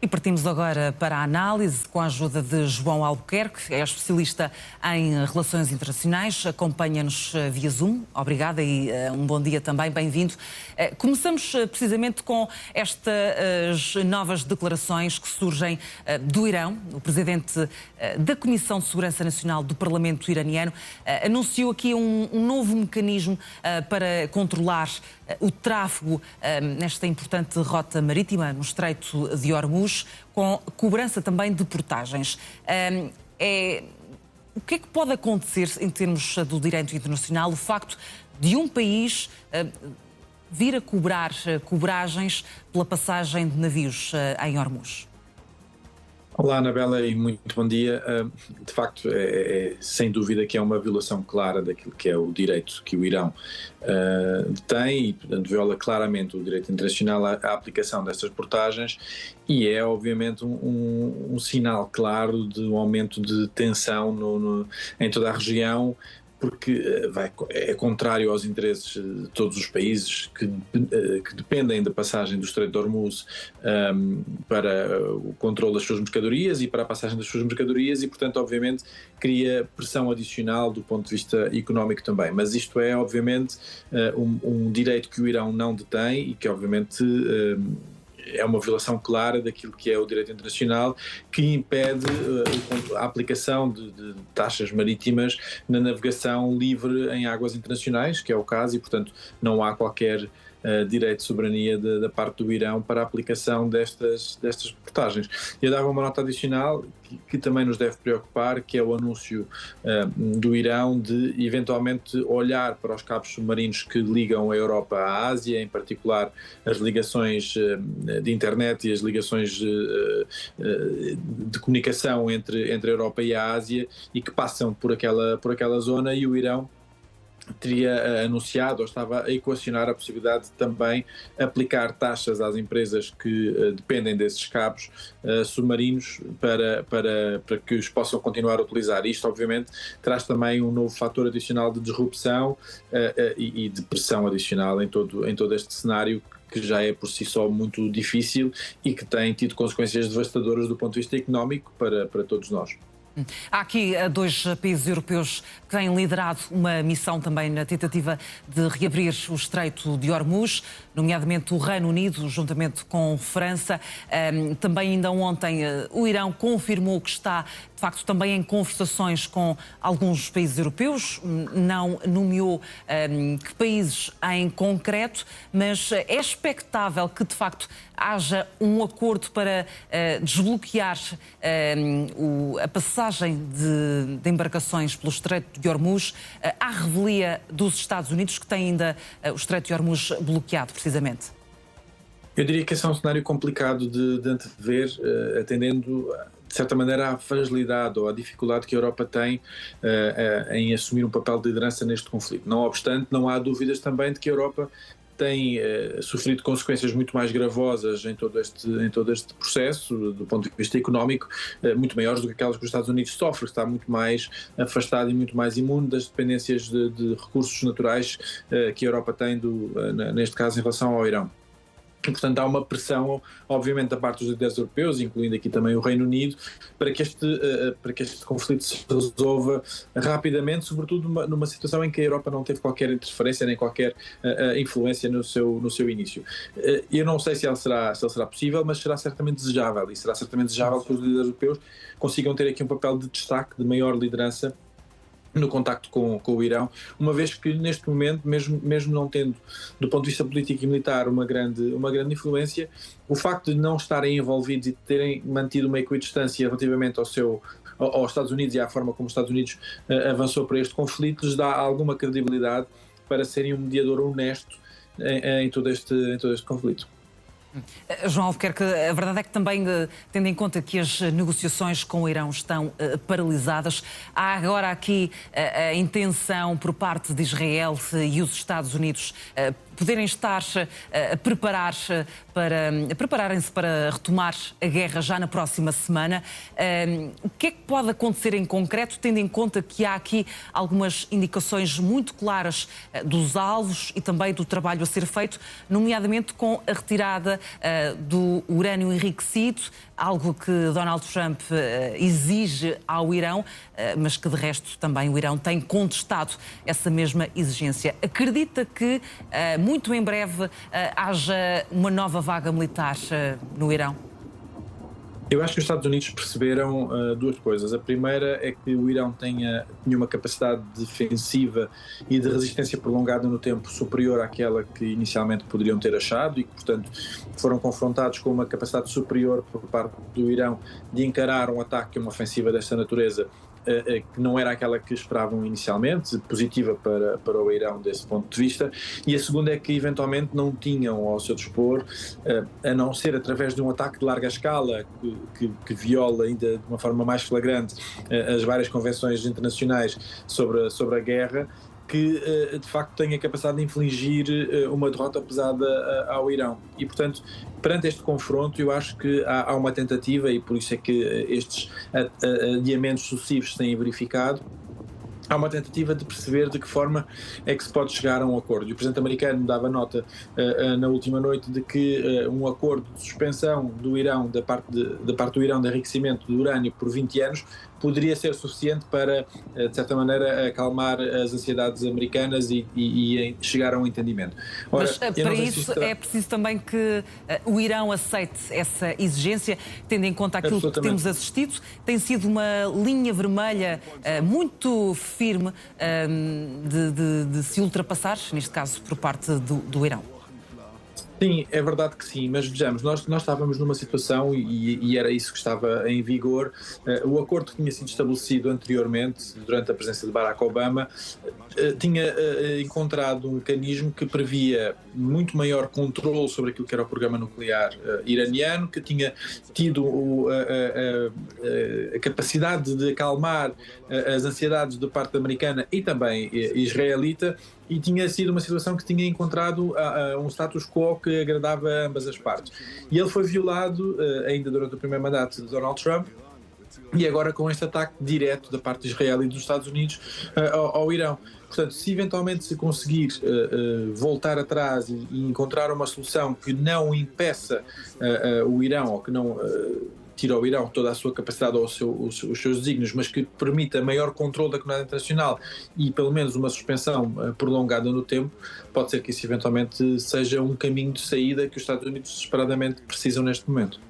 E partimos agora para a análise com a ajuda de João Albuquerque, é especialista em relações internacionais, acompanha-nos via Zoom. Obrigada e um bom dia também, bem-vindo. Começamos precisamente com estas novas declarações que surgem do Irão. O presidente da Comissão de Segurança Nacional do Parlamento iraniano anunciou aqui um novo mecanismo para controlar o tráfego nesta importante rota marítima no Estreito de Hormuz, com cobrança também de portagens. O que é que pode acontecer em termos do direito internacional, o facto de um país vir a cobrar cobragens pela passagem de navios em Hormuz? Olá, Anabela, e muito bom dia. De facto, sem dúvida que é uma violação clara daquilo que é o direito que o Irão tem e, portanto, viola claramente o direito internacional à aplicação destas portagens e é, obviamente, um sinal claro de um aumento de tensão em toda a região, porque é contrário aos interesses de todos os países que dependem da passagem do Estreito de Hormuz para o controle das suas mercadorias e para a passagem das suas mercadorias e, portanto, obviamente, cria pressão adicional do ponto de vista económico também. Mas isto é, obviamente, um direito que o Irão não detém e que, obviamente, é uma violação clara daquilo que é o direito internacional, que impede a aplicação de taxas marítimas na navegação livre em águas internacionais, que é o caso, e portanto não há qualquer direito de soberania da parte do Irão para a aplicação destas portagens. Eu dava uma nota adicional que também nos deve preocupar, que é o anúncio do Irão de eventualmente olhar para os cabos submarinos que ligam a Europa à Ásia, em particular as ligações de internet e as ligações de comunicação entre a Europa e a Ásia e que passam por aquela zona, e o Irão teria anunciado ou estava a equacionar a possibilidade de também aplicar taxas às empresas que dependem desses cabos submarinos para que os possam continuar a utilizar. Isto, obviamente, traz também um novo fator adicional de disrupção e de pressão adicional em todo este cenário, que já é por si só muito difícil e que tem tido consequências devastadoras do ponto de vista económico para todos nós. Há aqui dois países europeus que têm liderado uma missão também na tentativa de reabrir o Estreito de Hormuz, nomeadamente o Reino Unido, juntamente com França. Também ainda ontem o Irão confirmou que está, de facto, também em conversações com alguns países europeus, não nomeou que países em concreto, mas é expectável que, de facto, haja um acordo para desbloquear a passagem de embarcações pelo Estreito de Hormuz à revelia dos Estados Unidos, que tem ainda o Estreito de Hormuz bloqueado, precisamente. Eu diria que esse é um cenário complicado de antever, atendendo, de certa maneira, à fragilidade ou à dificuldade que a Europa tem em assumir um papel de liderança neste conflito. Não obstante, não há dúvidas também de que a Europa tem sofrido consequências muito mais gravosas em todo este processo, do ponto de vista económico, muito maiores do que aquelas que os Estados Unidos sofrem, está muito mais afastado e muito mais imune das dependências de recursos naturais que a Europa tem, neste caso, em relação ao Irão. E, portanto, há uma pressão, obviamente, da parte dos líderes europeus, incluindo aqui também o Reino Unido, para que este conflito se resolva rapidamente, sobretudo numa situação em que a Europa não teve qualquer interferência nem qualquer influência no seu início. Eu não sei se ele será possível, mas será certamente desejável, e será certamente desejável que os líderes europeus consigam ter aqui um papel de destaque, de maior liderança no contacto com o Irão, uma vez que neste momento, mesmo não tendo, do ponto de vista político e militar, uma grande influência, o facto de não estarem envolvidos e de terem mantido uma equidistância relativamente aos Estados Unidos e à forma como os Estados Unidos avançou para este conflito, lhes dá alguma credibilidade para serem um mediador honesto em todo este conflito. João Albuquerque, a verdade é que também, tendo em conta que as negociações com o Irão estão paralisadas, há agora aqui a intenção por parte de Israel e os Estados Unidos poderem estar a prepararem-se para retomar a guerra já na próxima semana. O que é que pode acontecer em concreto, tendo em conta que há aqui algumas indicações muito claras dos alvos e também do trabalho a ser feito, nomeadamente com a retirada do urânio enriquecido. algo que Donald Trump exige ao Irão, mas que de resto também o Irão tem contestado essa mesma exigência. Acredita que muito em breve haja uma nova vaga militar no Irão? Eu acho que os Estados Unidos perceberam duas coisas. A primeira é que o Irão tinha uma capacidade defensiva e de resistência prolongada no tempo superior àquela que inicialmente poderiam ter achado e que, portanto, foram confrontados com uma capacidade superior por parte do Irão de encarar um ataque, uma ofensiva desta natureza, que não era aquela que esperavam inicialmente, positiva para o Irão desse ponto de vista, e a segunda é que eventualmente não tinham ao seu dispor, a não ser através de um ataque de larga escala que viola ainda de uma forma mais flagrante as várias convenções internacionais sobre a guerra, que de facto tem a capacidade de infligir uma derrota pesada ao Irão. E, portanto, perante este confronto, eu acho que há uma tentativa, e por isso é que estes adiamentos sucessivos se têm verificado, há uma tentativa de perceber de que forma é que se pode chegar a um acordo. E o Presidente americano dava nota na última noite de que um acordo de suspensão do Irão, da parte do Irão, de enriquecimento do urânio por 20 anos, poderia ser suficiente para, de certa maneira, acalmar as ansiedades americanas e chegar a um entendimento. Ora, mas para isso é preciso também que o Irão aceite essa exigência, tendo em conta aquilo que temos assistido. Tem sido uma linha vermelha muito firme de se ultrapassar, neste caso por parte do Irão. Sim, é verdade que sim, mas vejamos, nós estávamos numa situação, e era isso que estava em vigor, o acordo que tinha sido estabelecido anteriormente, durante a presença de Barack Obama, tinha encontrado um mecanismo que previa muito maior controle sobre aquilo que era o programa nuclear iraniano, que tinha tido a capacidade de acalmar as ansiedades da parte americana e também israelita, e tinha sido uma situação que tinha encontrado um status quo que agradava a ambas as partes. E ele foi violado ainda durante o primeiro mandato de Donald Trump, e agora com este ataque direto da parte de Israel e dos Estados Unidos ao Irão. Portanto, se eventualmente se conseguir voltar atrás e encontrar uma solução que não impeça o Irão, ou que não tira ao Irão toda a sua capacidade ou os seus desígnios, mas que permita maior controle da comunidade internacional e pelo menos uma suspensão prolongada no tempo, pode ser que isso eventualmente seja um caminho de saída que os Estados Unidos desesperadamente precisam neste momento.